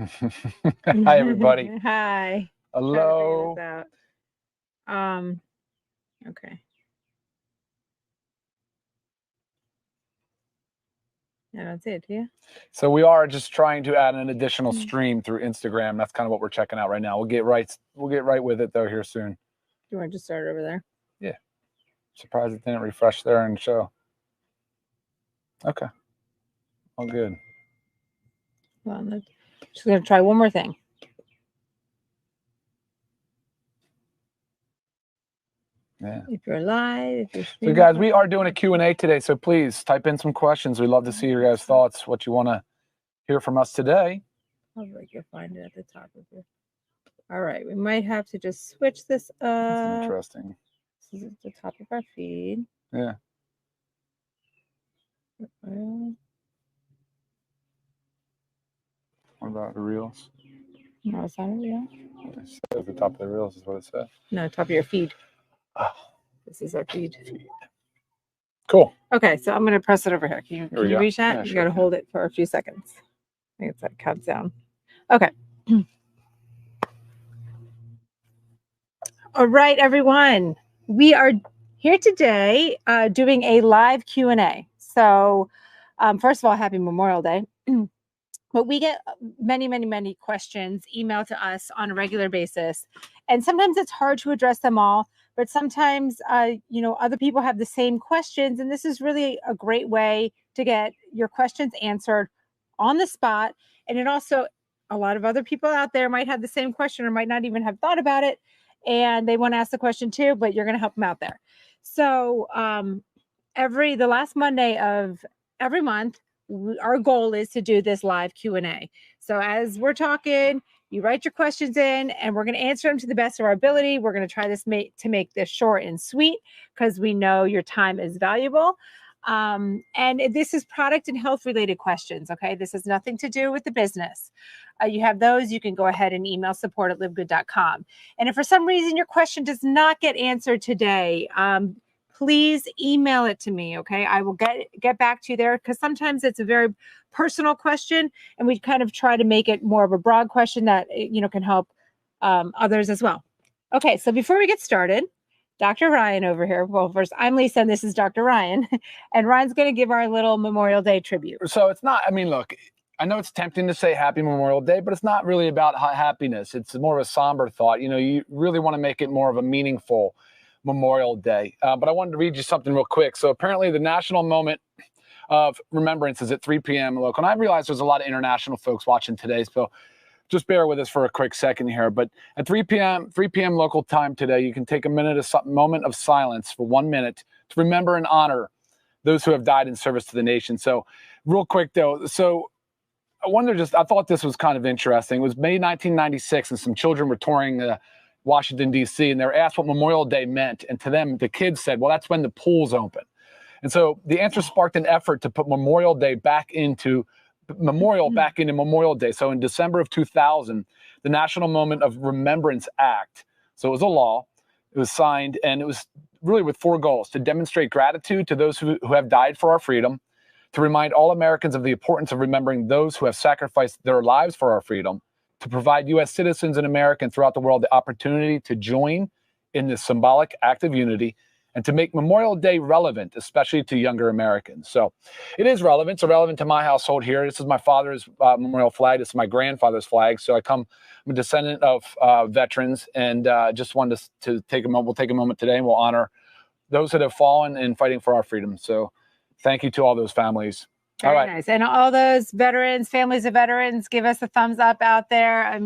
Hi, everybody. Hi. Hello. Okay. I don't see it, do you? So we are just trying to add an additional stream through Instagram. That's kind of what we're checking out right now. We'll get right with it though here soon. You want to just start over there? Yeah. Surprised it didn't refresh there and show. Okay. All good. Well, just gonna try one more thing. Yeah. If you're live, if you're so guys, we are doing a Q&A today, so please type in some questions. We'd love to see your guys' thoughts, what you want to hear from us today. I'll like you'll find it at the top of it. All right, we might have to just switch this up. That's interesting. This is at the top of our feed. Yeah. What about the reels? No, it's not a reel. It says the top of the reels is what it said. No, top of your feed. Oh. This is our feed. Cool. Okay, so I'm going to press it over here. Can you reach that? Yeah, you sure. got to hold it for a few seconds. I think it's that counts down. Okay. All right, everyone. We are here today doing a live Q&A. So first of all, happy Memorial Day. But we get many questions emailed to us on a regular basis. And sometimes it's hard to address them all, but sometimes, other people have the same questions. And this is really a great way to get your questions answered on the spot. And it also, a lot of other people out there might have the same question or might not even have thought about it. And they want to ask the question too, but you're going to help them out there. So the last Monday of every month, our goal is to do this live Q&A. So as we're talking, you write your questions in and we're going to answer them to the best of our ability. We're going to try to make this short and sweet because we know your time is valuable. And this is product and health related questions. Okay. This has nothing to do with the business. You have those, you can go ahead and email support@livegood.com. And if for some reason your question does not get answered today, please email it to me, okay? I will get back to you there because sometimes it's a very personal question and we kind of try to make it more of a broad question that, can help others as well. Okay, so before we get started, Dr. Ryan over here. Well, first, I'm Lisa and this is Dr. Ryan. And Ryan's going to give our little Memorial Day tribute. So it's not, look, I know it's tempting to say Happy Memorial Day, but it's not really about happiness. It's more of a somber thought. You really want to make it more of a meaningful Memorial Day. But I wanted to read you something real quick. So apparently the national moment of remembrance is at 3 p.m. local. And I realize there's a lot of international folks watching today, so just bear with us for a quick second here. But at 3 p.m. local time today, you can take a moment of silence for 1 minute to remember and honor those who have died in service to the nation. So real quick though, I thought this was kind of interesting. It was May 1996 and some children were touring Washington, D.C., and they were asked what Memorial Day meant. And to them, the kids said, well, that's when the pools open. And so the answer sparked an effort to put Memorial back into Memorial Day. So in December of 2000, the National Moment of Remembrance Act, so it was a law, it was signed, and it was really with 4 goals: to demonstrate gratitude to those who have died for our freedom, to remind all Americans of the importance of remembering those who have sacrificed their lives for our freedom, to provide U.S. citizens and Americans throughout the world the opportunity to join in this symbolic act of unity, and to make Memorial Day relevant, especially to younger Americans. So it is relevant. It's relevant to my household here. This is my father's memorial flag. This is my grandfather's flag. So I'm a descendant of veterans, and just wanted to take a moment. We'll take a moment today and we'll honor those that have fallen in fighting for our freedom. So thank you to all those families. Very nice. And all those veterans, families of veterans, give us a thumbs up out there.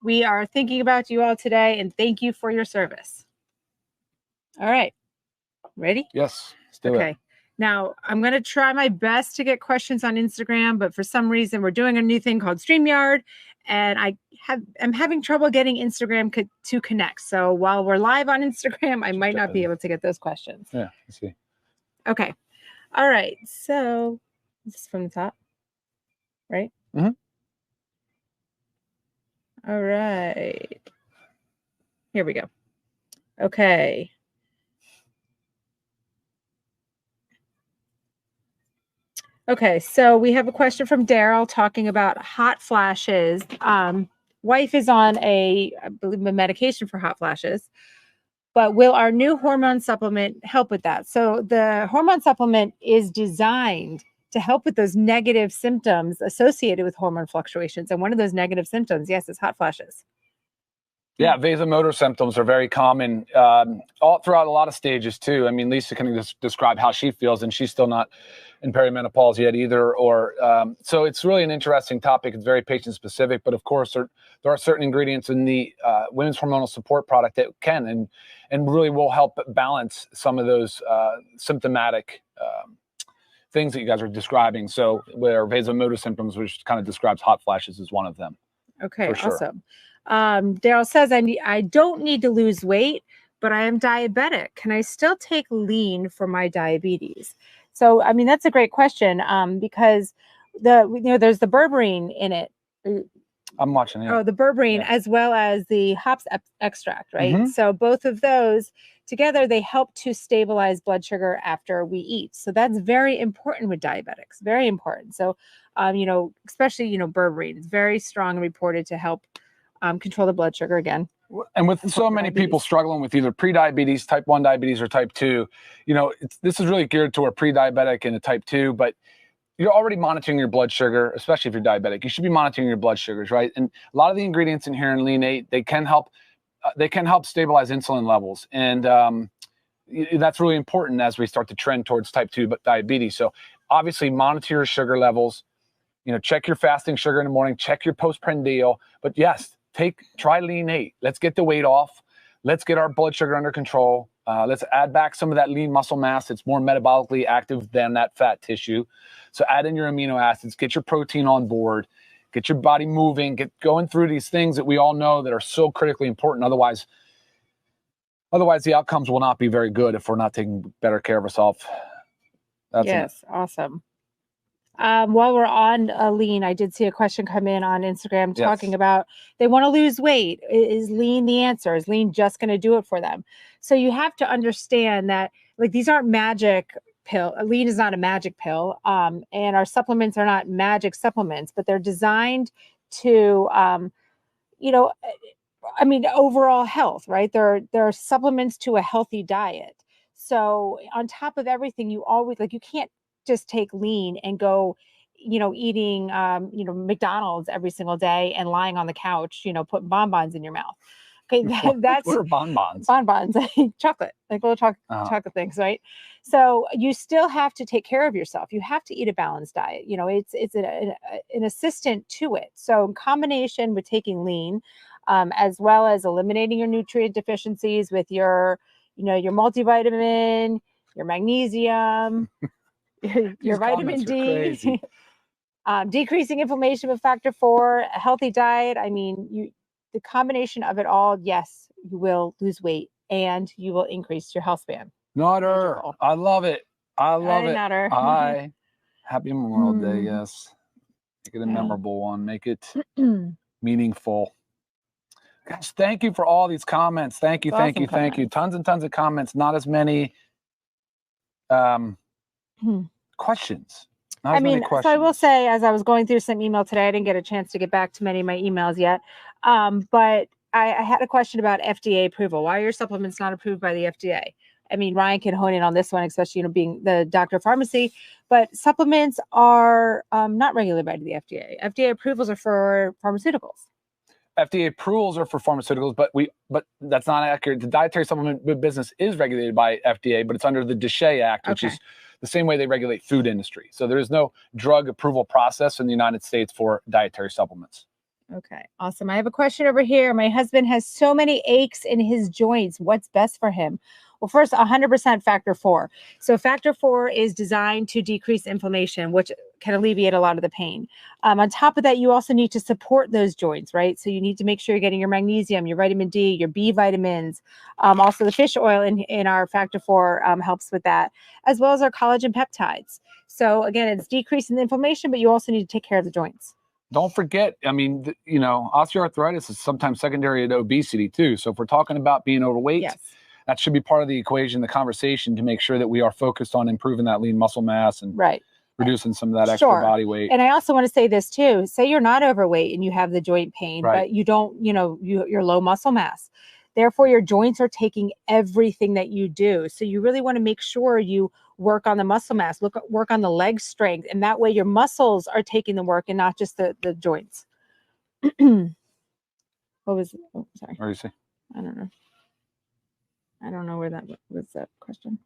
We are thinking about you all today, and thank you for your service. All right. Ready? Yes. Let's do it. Now, I'm going to try my best to get questions on Instagram, but for some reason, we're doing a new thing called StreamYard, and I'm having trouble getting Instagram to connect. So while we're live on Instagram, I might not be able to get those questions. Yeah, let's see. Okay. All right. So this is from the top, right? Mm-hmm. All right. Here we go. Okay. Okay, so we have a question from Daryl talking about hot flashes. Wife is on I believe, a medication for hot flashes, but will our new hormone supplement help with that? So the hormone supplement is designed to help with those negative symptoms associated with hormone fluctuations. And one of those negative symptoms, yes, is hot flashes. Yeah, vasomotor symptoms are very common all throughout a lot of stages too. I mean, Lisa can just describe how she feels, and she's still not in perimenopause yet either. So it's really an interesting topic. It's very patient specific, but of course there are certain ingredients in the women's hormonal support product that can and really will help balance some of those symptomatic things that you guys are describing. So where vasomotor symptoms, which kind of describes hot flashes, is one of them. Okay, awesome. Daryl says, I don't need to lose weight, but I am diabetic. Can I still take lean for my diabetes? So, I mean, that's a great question because there's the berberine in it. I'm watching it. Oh, the berberine as well as the hops extract, right? Mm-hmm. So both of those together, they help to stabilize blood sugar after we eat. So that's very important with diabetics, very important. So, especially, berberine is very strong and reported to help control the blood sugar again. And with so many people struggling with either pre-diabetes, type 1 diabetes, or type 2, this is really geared toward a pre-diabetic and a type 2, but you're already monitoring your blood sugar, especially if you're diabetic. You should be monitoring your blood sugars, right? And a lot of the ingredients in here in Lean 8, they can help stabilize insulin levels. And that's really important as we start to trend towards type 2 diabetes. So obviously monitor your sugar levels, check your fasting sugar in the morning, check your postprandial, but yes, try Lean 8. Let's get the weight off. Let's get our blood sugar under control. Let's add back some of that lean muscle mass. It's more metabolically active than that fat tissue. So add in your amino acids, get your protein on board, get your body moving, get going through these things that we all know that are so critically important. Otherwise the outcomes will not be very good if we're not taking better care of ourselves. Awesome. While we're on lean, I did see a question come in on Instagram talking about they want to lose weight. Is lean the answer? Is lean just going to do it for them? So you have to understand that these aren't magic pill. Lean is not a magic pill. And our supplements are not magic supplements, but they're designed to, overall health, right? They're supplements to a healthy diet. So on top of everything, you always you can't just take lean and go, eating, McDonald's every single day and lying on the couch, putting bonbons in your mouth. Okay, that's what are bonbons? Bonbons, chocolate, little chocolate things, right? So you still have to take care of yourself. You have to eat a balanced diet. It's an assistant to it. So in combination with taking lean, as well as eliminating your nutrient deficiencies with your multivitamin, your magnesium. Your vitamin D, decreasing inflammation with factor 4, a healthy diet. I mean, the combination of it all, yes, you will lose weight and you will increase your health span. Nutter. I love it. I love it. Nutter. Hi. Happy Memorial Day. Yes. Make it a memorable one. Make it meaningful. Gosh, thank you for all these comments. Thank you. Thank you. Tons and tons of comments. Not as many questions. So I will say, as I was going through some email today, I didn't get a chance to get back to many of my emails yet. But I had a question about FDA approval. Why are your supplements not approved by the FDA? I mean, Ryan can hone in on this one, especially, being the doctor of pharmacy, but supplements are not regulated by the FDA. FDA approvals are for pharmaceuticals. FDA approvals are for pharmaceuticals, but that's not accurate. The dietary supplement business is regulated by FDA, but it's under the DSHEA Act, which is the same way they regulate food industry. So there is no drug approval process in the United States for dietary supplements. Okay, awesome. I have a question over here. My husband has so many aches in his joints. What's best for him? Well, first, 100% factor 4. So factor 4 is designed to decrease inflammation, which can alleviate a lot of the pain. On top of that, you also need to support those joints, right? So you need to make sure you're getting your magnesium, your vitamin D, your B vitamins. Also, the fish oil in our factor 4 helps with that, as well as our collagen peptides. So again, it's decreasing the inflammation, but you also need to take care of the joints. Don't forget, osteoarthritis is sometimes secondary to obesity too. So if we're talking about being overweight, that should be part of the equation, the conversation, to make sure that we are focused on improving that lean muscle mass and reducing some of that extra body weight. And I also want to say this too. Say you're not overweight and you have the joint pain, but you don't, you're low muscle mass. Therefore, your joints are taking everything that you do. So you really want to make sure you work on the muscle mass, work on the leg strength. And that way your muscles are taking the work and not just the joints. What was, sorry. What did you say? I don't know. I don't know where that was, that question.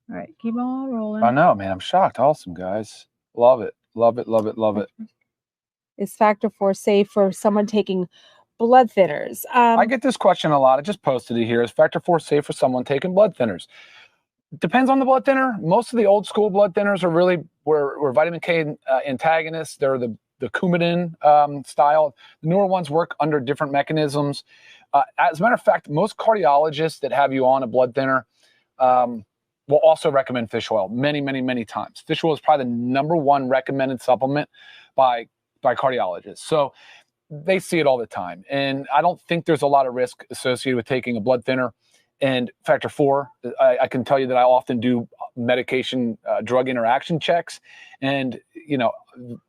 All right, keep on rolling. I know, man. I'm shocked. Awesome, guys. Love it. Love it. Love it. Love it. Is Factor 4 safe for someone taking blood thinners? I get this question a lot. I just posted it here. Is Factor 4 safe for someone taking blood thinners? Depends on the blood thinner. Most of the old school blood thinners are really were vitamin K antagonists. They're the Coumadin style. The newer ones work under different mechanisms. As a matter of fact, most cardiologists that have you on a blood thinner will also recommend fish oil many, many, many times. Fish oil is probably the #1 recommended supplement by cardiologists. So they see it all the time. And I don't think there's a lot of risk associated with taking a blood thinner. And Factor 4, I can tell you that I often do medication drug interaction checks. And,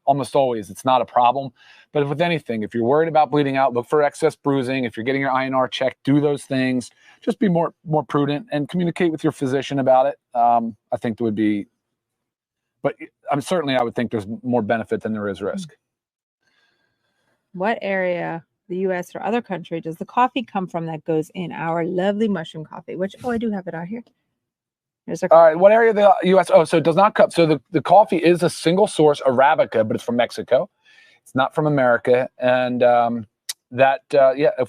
almost always it's not a problem. But with anything, if you're worried about bleeding out, look for excess bruising. If you're getting your INR checked, do those things. Just be more prudent and communicate with your physician about it. I think there would be, but I would think there's more benefit than there is risk. What area, the U.S. or other country, does the coffee come from that goes in our lovely mushroom coffee? Which, I do have it out here. All right, what area of the U.S.? Oh, so it does not come. So the coffee is a single source Arabica, but it's from Mexico. It's not from America. And of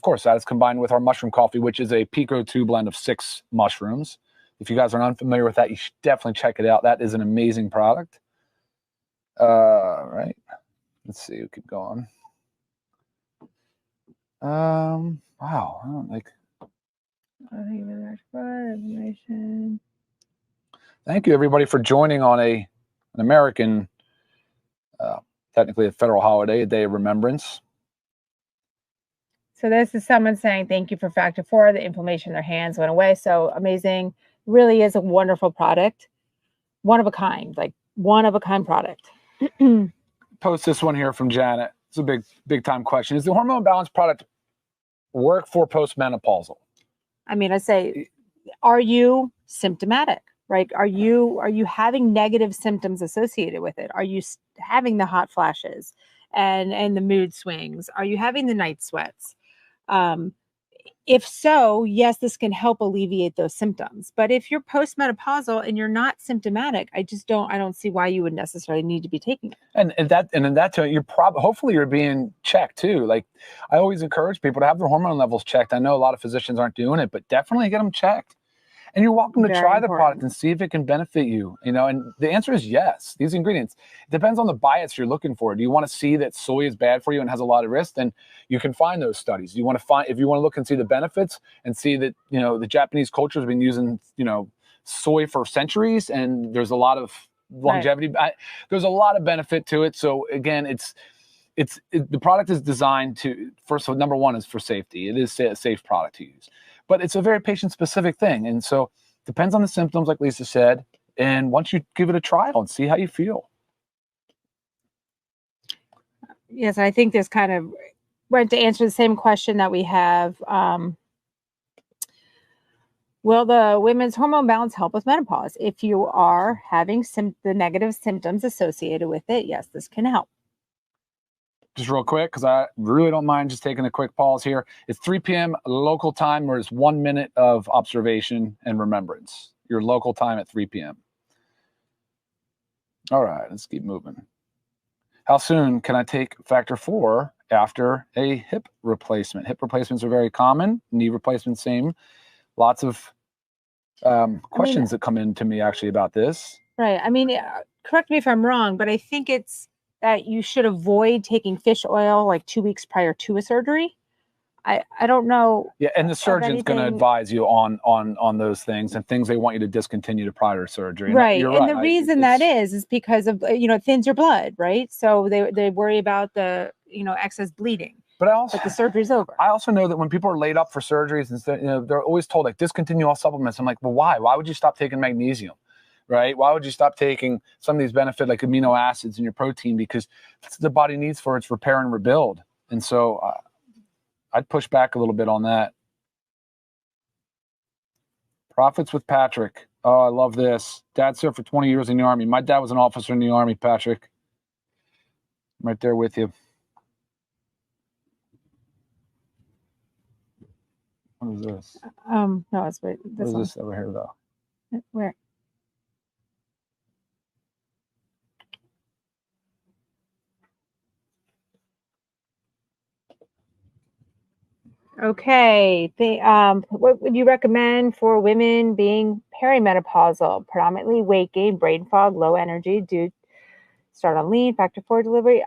course, that is combined with our mushroom coffee, which is a Pico 2 blend of 6 mushrooms. If you guys are unfamiliar with that, you should definitely check it out. That is an amazing product. Right. Let's see. We'll keep going. Wow. I don't like. Thank you, everybody, for joining on an American, technically a federal holiday, a day of remembrance. So this is someone saying, thank you for Factor 4. The inflammation in their hands went away. So amazing. Really is a wonderful product. One of a kind product. Post this one here from Janet. It's a big time question. Is the hormone balance product work for postmenopausal? I mean, I say, are you symptomatic? Right? Are you having negative symptoms associated with it? Are you having the hot flashes and the mood swings? Are you having the night sweats? If so, yes, this can help alleviate those symptoms. But if you're postmenopausal and you're not symptomatic, I don't see why you would necessarily need to be taking it. And in that tone, hopefully you're being checked too. Like, I always encourage people to have their hormone levels checked. I know a lot of physicians aren't doing it, but definitely get them checked. And you're welcome to try the product and see if it can benefit you, and the answer is yes. These ingredients, it depends on the bias you're looking for. Do you want to see that soy is bad for you and has a lot of risk? Then you can find those studies. If you want to look and see the benefits and see that, the Japanese culture has been using, soy for centuries, and there's a lot of longevity. Right. There's a lot of benefit to it. So again, the product is designed to, number one is for safety. It is a safe product to use. But it's a very patient-specific thing. And so depends on the symptoms, like Lisa said. And once you give it a trial and see how you feel. Yes, I think this kind of went to answer the same question that we have. Will the women's hormone balance help with menopause? If you are having the negative symptoms associated with it, yes, this can help. Just real quick, because I really don't mind just taking a quick pause here. It's 3 p.m. local time, where it's 1 minute of observation and remembrance. Your local time at 3 p.m. All right, let's keep moving. How soon can I take Factor 4 after a hip replacement? Hip replacements are very common. Knee replacements, same. Lots of questions that come in to me actually about this. Right. I mean, correct me if I'm wrong, but I think it's that you should avoid taking fish oil like 2 weeks prior to a surgery. I don't know. Yeah, and the surgeon's going to advise you on those things and things they want you to discontinue prior to surgery. Right. And the reason that is because of, it thins your blood, right? So they worry about the, excess bleeding. But the surgery's over. I also know that when people are laid up for surgeries and stuff, they're always told, like, discontinue all supplements. I'm like, well, why? Why would you stop taking magnesium? right? Why would you stop taking some of these benefits like amino acids in your protein? Because that's what the body needs for its repair and rebuild. And so I'd push back a little bit on that. Profits with Patrick. Oh, I love this. Dad served for 20 years in the Army. My dad was an officer in the Army, Patrick. I'm right there with you. What is this? No, it's wait. What is this over here, though? Where? Okay. What would you recommend for women being perimenopausal, predominantly weight gain, brain fog, low energy, start on lean, factor 4 delivery?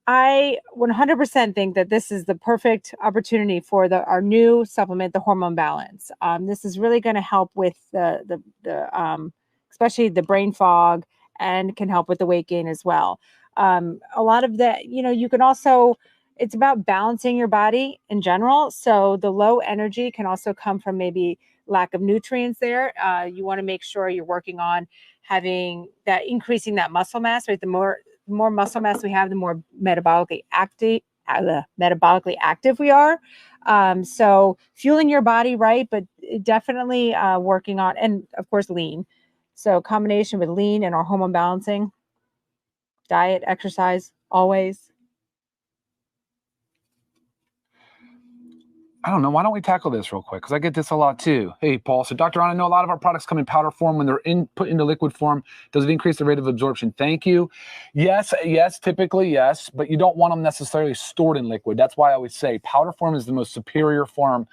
I 100% think that this is the perfect opportunity for our new supplement, the hormone balance. This is really going to help with especially the brain fog, and can help with the weight gain as well. A lot of the, you can also, it's about balancing your body in general. So the low energy can also come from maybe lack of nutrients there. You want to make sure you're working on having that, increasing that muscle mass, right? The more muscle mass we have, the more metabolically active we are. So fueling your body right, but definitely working on, and of course, lean. So combination with lean and our hormone balancing, diet, exercise, always. I don't know. Why don't we tackle this real quick? Because I get this a lot too. Hey, Paul. So, Dr. Ron, I know a lot of our products come in powder form. When they're put into liquid form, does it increase the rate of absorption? Thank you. Yes, typically yes, but you don't want them necessarily stored in liquid. That's why I always say powder form is the most superior form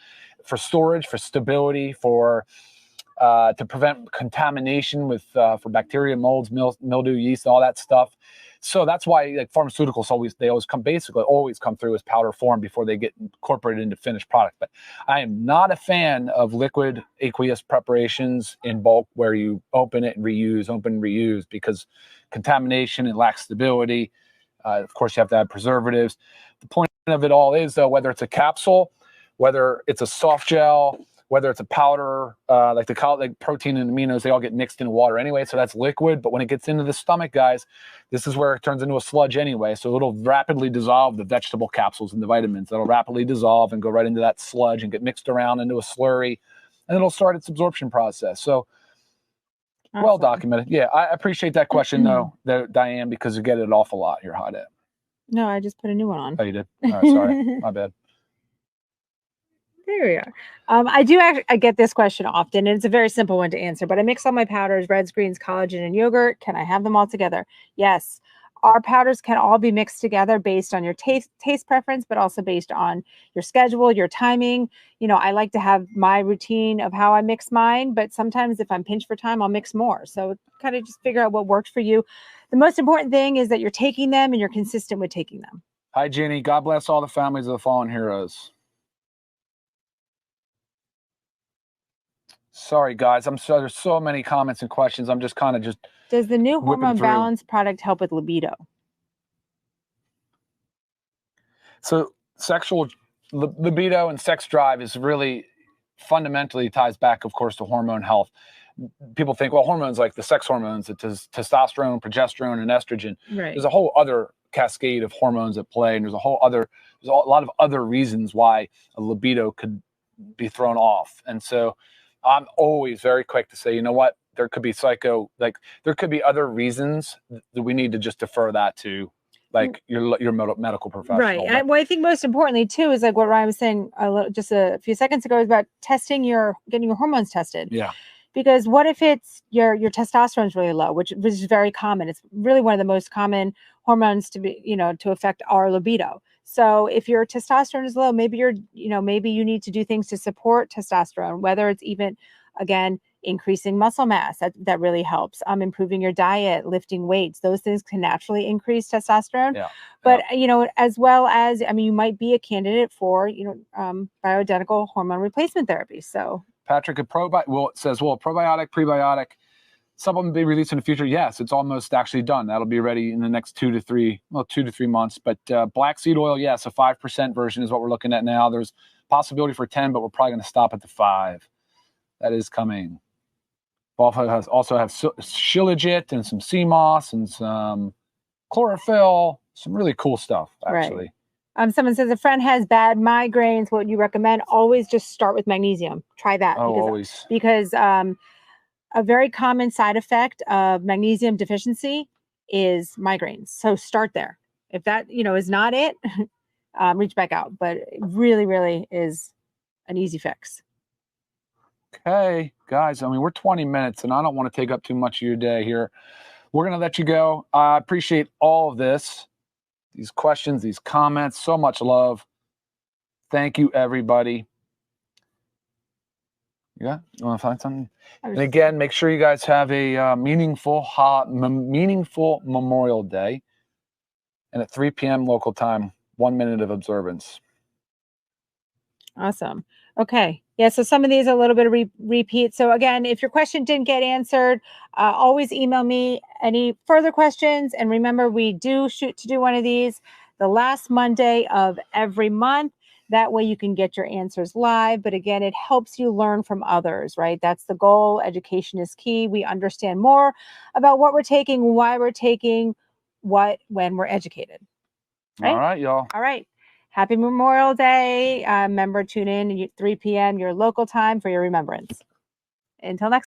for storage, for stability, to prevent contamination with for bacteria, molds, mildew, yeast, all that stuff. So that's why like pharmaceuticals always come through as powder form before they get incorporated into finished product. But I am not a fan of liquid aqueous preparations in bulk where you open it and reuse, because contamination, it lacks stability. Of course, you have to add preservatives. The point of it all is, though, whether it's a capsule, whether it's a soft gel, whether it's a powder, like protein and aminos, they all get mixed in water anyway, so that's liquid. But when it gets into the stomach, guys, this is where it turns into a sludge anyway. So it'll rapidly dissolve the vegetable capsules and the vitamins. That'll rapidly dissolve and go right into that sludge and get mixed around into a slurry, and it'll start its absorption process. So awesome. Well documented. Yeah, I appreciate that question, though, Diane, because you get it an awful lot. You're hot at. No, I just put a new one on. Oh, you did? All right, sorry. My bad. There we are. I get this question often, and it's a very simple one to answer, but I mix all my powders, reds, greens, collagen, and yogurt. Can I have them all together? Yes. Our powders can all be mixed together based on your taste preference, but also based on your schedule, your timing. I like to have my routine of how I mix mine, but sometimes if I'm pinched for time, I'll mix more. So kind of just figure out what works for you. The most important thing is that you're taking them and you're consistent with taking them. Hi, Jenny. God bless all the families of the fallen heroes. Sorry, guys. There's so many comments and questions. I'm just kind of just. Does the new hormone balance product help with libido? So sexual libido and sex drive is really fundamentally ties back, of course, to hormone health. People think, well, hormones like the sex hormones, testosterone, progesterone, and estrogen. Right. There's a whole other cascade of hormones at play, and there's a lot of other reasons why a libido could be thrown off. And so I'm always very quick to say, you know what, there could be there could be other reasons that we need to just defer that to your medical professional. Right. Well, I think most importantly too is like what Ryan was saying just a few seconds ago, is about getting your hormones tested. Yeah. Because what if it's your testosterone is really low, which is very common. It's really one of the most common hormones to be, to affect our libido. So if your testosterone is low, maybe maybe you need to do things to support testosterone, whether it's even, again, increasing muscle mass. That really helps. Improving your diet, lifting weights. Those things can naturally increase testosterone. Yeah. But, as well as, you might be a candidate for, bioidentical hormone replacement therapy. So Patrick, it says, will a probiotic, prebiotic supplement be released in the future? Yes, it's almost actually done. That'll be ready in the next 2 to 3 months. But black seed oil, yes, a 5% version is what we're looking at now. There's possibility for 10, but we're probably going to stop at the 5. That is coming. Also have shilajit and some sea moss and some chlorophyll. Some really cool stuff, actually. Right. Someone says a friend has bad migraines. What would you recommend? Always just start with magnesium. Try that. Always. Because a very common side effect of magnesium deficiency is migraines. So start there. If that, is not it, reach back out. But it really, really is an easy fix. Okay, guys, we're 20 minutes and I don't want to take up too much of your day here. We're going to let you go. I appreciate all of this, these questions, these comments, so much love. Thank you, everybody. Yeah, you want to find something? And again, make sure you guys have a meaningful Memorial Day. And at 3 p.m. local time, 1 minute of observance. Awesome. Okay. Yeah, so some of these are a little bit of repeat. So again, if your question didn't get answered, always email me any further questions. And remember, we do shoot to do one of these the last Monday of every month. That way you can get your answers live. But again, it helps you learn from others, right? That's the goal. Education is key. We understand more about what we're taking, why we're taking what, when we're educated. Right? All right, y'all. All right. Happy Memorial Day. Remember, tune in at 3 p.m. your local time for your remembrance. Until next time.